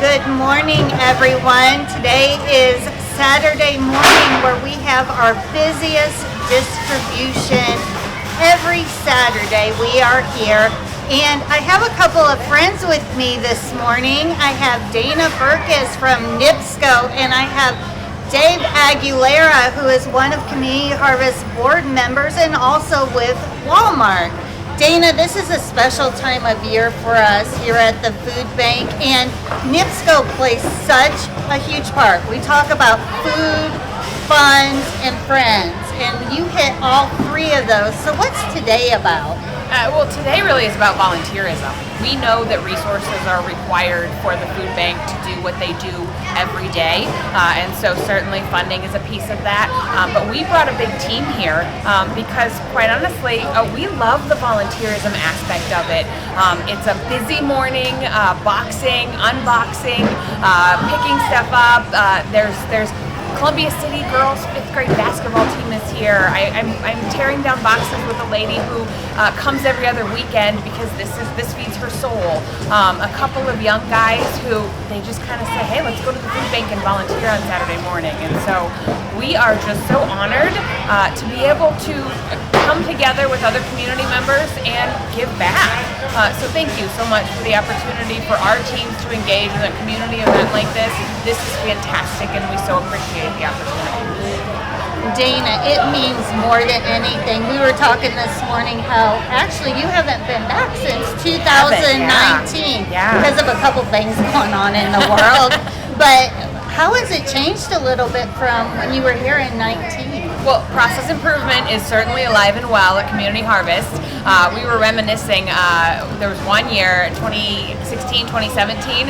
Good morning, everyone. Today is Saturday morning where we have our busiest distribution. Every Saturday we are here, and I have a couple of friends with me this morning. I have Dana Burkus from NIPSCO, and I have Dave Aguilera, who is one of Community Harvest board members and also with Walmart. Dana, this is a special time of year for us here at the food bank, and NIPSCO plays such a huge part. We talk about food, funds, and friends, and you hit all three of those. So what's today about? Well, today really is about volunteerism. We know that resources are required for the food bank to do what they do every day, and so certainly funding is a piece of that. But we brought a big team here because, quite honestly, we love the volunteerism aspect of it. It's a busy morning, boxing, unboxing, picking stuff up. There's Columbia City girls 5th grade basketball team is here. I'm tearing down boxes with a lady who comes every other weekend because this feeds her soul. A couple of young guys who they just kind of say, hey, let's go to the food bank and volunteer on Saturday morning. And so we are just so honored to be able to come together with other community members and give back. So thank you so much for the opportunity for our teams to engage in a community event like this. This is fantastic, and we so appreciate the opportunity. Dana, it means more than anything. We were talking this morning how actually you haven't been back since 2019 because of a couple things going on in the world. But how has it changed a little bit from when you were here in 19? Well, process improvement is certainly alive and well at Community Harvest. We were reminiscing, there was one year, 2016, 2017,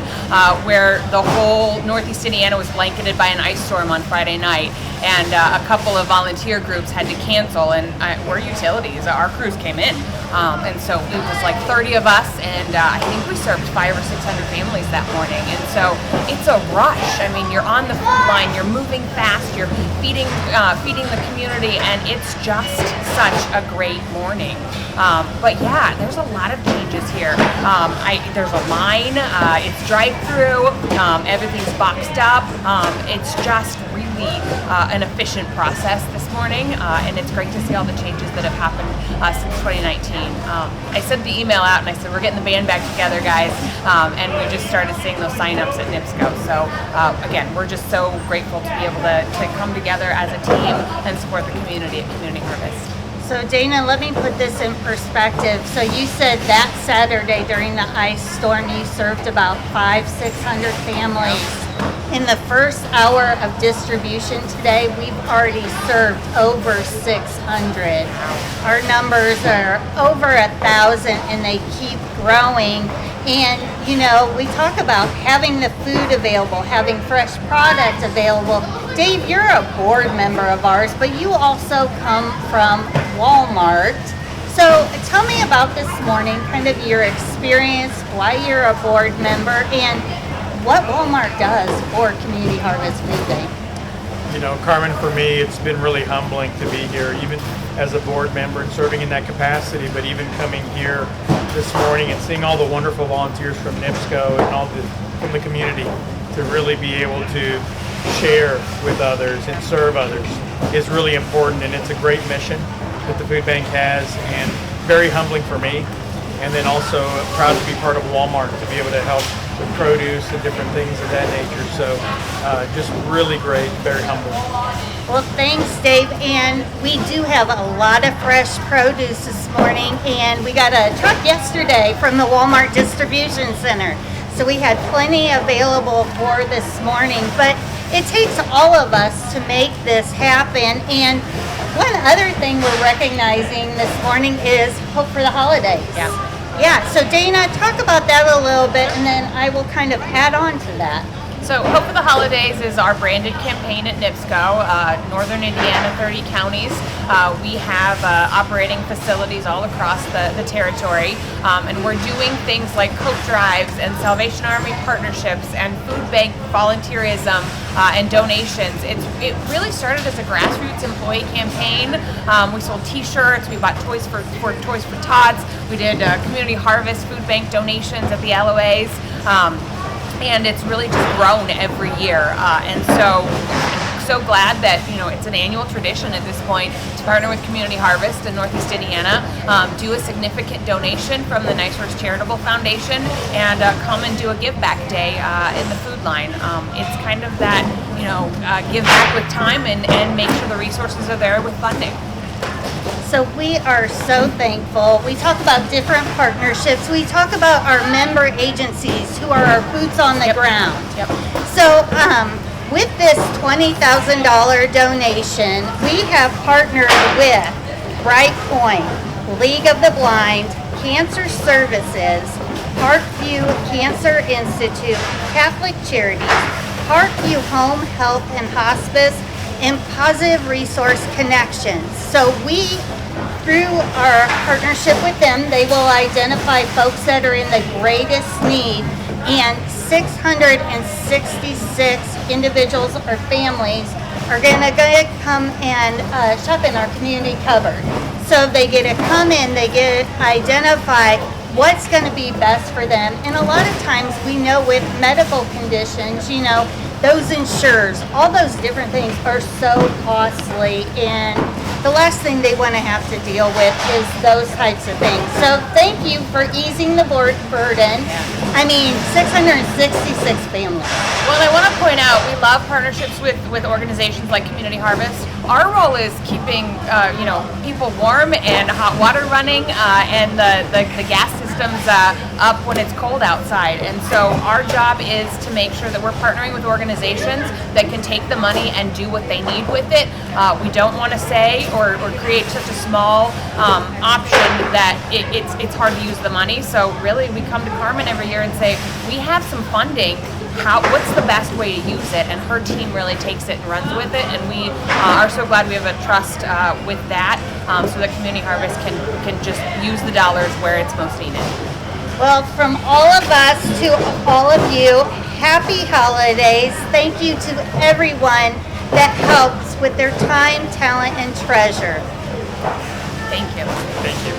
where the whole Northeast Indiana was blanketed by an ice storm on Friday night, and a couple of volunteer groups had to cancel, and we're utilities. Our crews came in, and so it was like 30 of us, and I think we served 500 or 600 families that morning, and so it's a rush. I mean, you're on the food line, you're moving fast, you're feeding the community, and it's just such a great morning. But yeah, there's a lot of changes here. There's a line, it's drive-through, everything's boxed up. It's just really an efficient process this morning, and it's great to see all the changes that have happened since 2019. I sent the email out and I said, we're getting the band back together, guys, and we just started seeing those sign-ups at NIPSCO. So again, we're just so grateful to be able to come together as a team and support the community at Community Harvest. So Dana, let me put this in perspective. So you said that Saturday during the ice storm, you served about 500-600 families. In the first hour of distribution today, we've already served over 600. Our numbers are over 1,000, and they keep growing. And, you know, we talk about having the food available, having fresh product available. Dave, you're a board member of ours, but you also come from Walmart. So tell me about this morning, kind of your experience, why you're a board member, and what Walmart does for Community Harvest Food Bank. You know, Carmen, for me, it's been really humbling to be here, even as a board member and serving in that capacity, but even coming here this morning and seeing all the wonderful volunteers from NIPSCO and from the community to really be able to share with others and serve others is really important, and it's a great mission that the food bank has, and very humbling for me, and then also proud to be part of Walmart to be able to help with produce and different things of that nature. So just really great, very humbling. Well, thanks, Dave. And we do have a lot of fresh produce this morning, and we got a truck yesterday from the Walmart Distribution Center. So we had plenty available for this morning, but it takes all of us to make this happen. And one other thing we're recognizing this morning is Hope for the Holidays. Yeah, so Dana, talk about that a little bit, and then I will kind of add on to that. So Hope for the Holidays is our branded campaign at NIPSCO, Northern Indiana, 30 counties. We have operating facilities all across the territory, and we're doing things like coat drives and Salvation Army partnerships and food bank volunteerism and donations. It really started as a grassroots employee campaign. We sold T-shirts, we bought Toys for Tots, we did community harvest food bank donations at the LOAs. and it's really just grown every year. And so glad that it's an annual tradition at this point to partner with Community Harvest in Northeast Indiana, do a significant donation from the NiSource Charitable Foundation, and come and do a give back day in the food line. It's kind of that give back with time and make sure the resources are there with funding. So we are so thankful. We talk about different partnerships. We talk about our member agencies who are our boots on the ground. Yep. So with this $20,000 donation, we have partnered with Bright Point, League of the Blind, Cancer Services, Parkview Cancer Institute, Catholic Charities, Parkview Home Health and Hospice, and Positive Resource Connections. So we, through our partnership with them, they will identify folks that are in the greatest need, and 666 individuals or families are going to come and shop in our community cupboard. So they get to come in, they get to identify what's going to be best for them. And a lot of times we know with medical conditions, those insurers, all those different things are so costly, and the last thing they want to have to deal with is those types of things. So thank you for easing the burden. I mean, 666 families. Well, I want to point out, we love partnerships with organizations like Community Harvest. Our role is keeping people warm and hot water running, and the gas systems up when it's cold outside. And so our job is to make sure that we're partnering with organizations that can take the money and do what they need with it. We don't want to say or create such a small option that it's hard to use the money. So really, we come to Carmen every year and say, we have some funding. What's the best way to use it? And her team really takes it and runs with it. And we are so glad we have a trust with that, so that Community Harvest can just use the dollars where it's most needed. Well, from all of us to all of you, happy holidays. Thank you to everyone that helps with their time, talent, and treasure. Thank you. Thank you.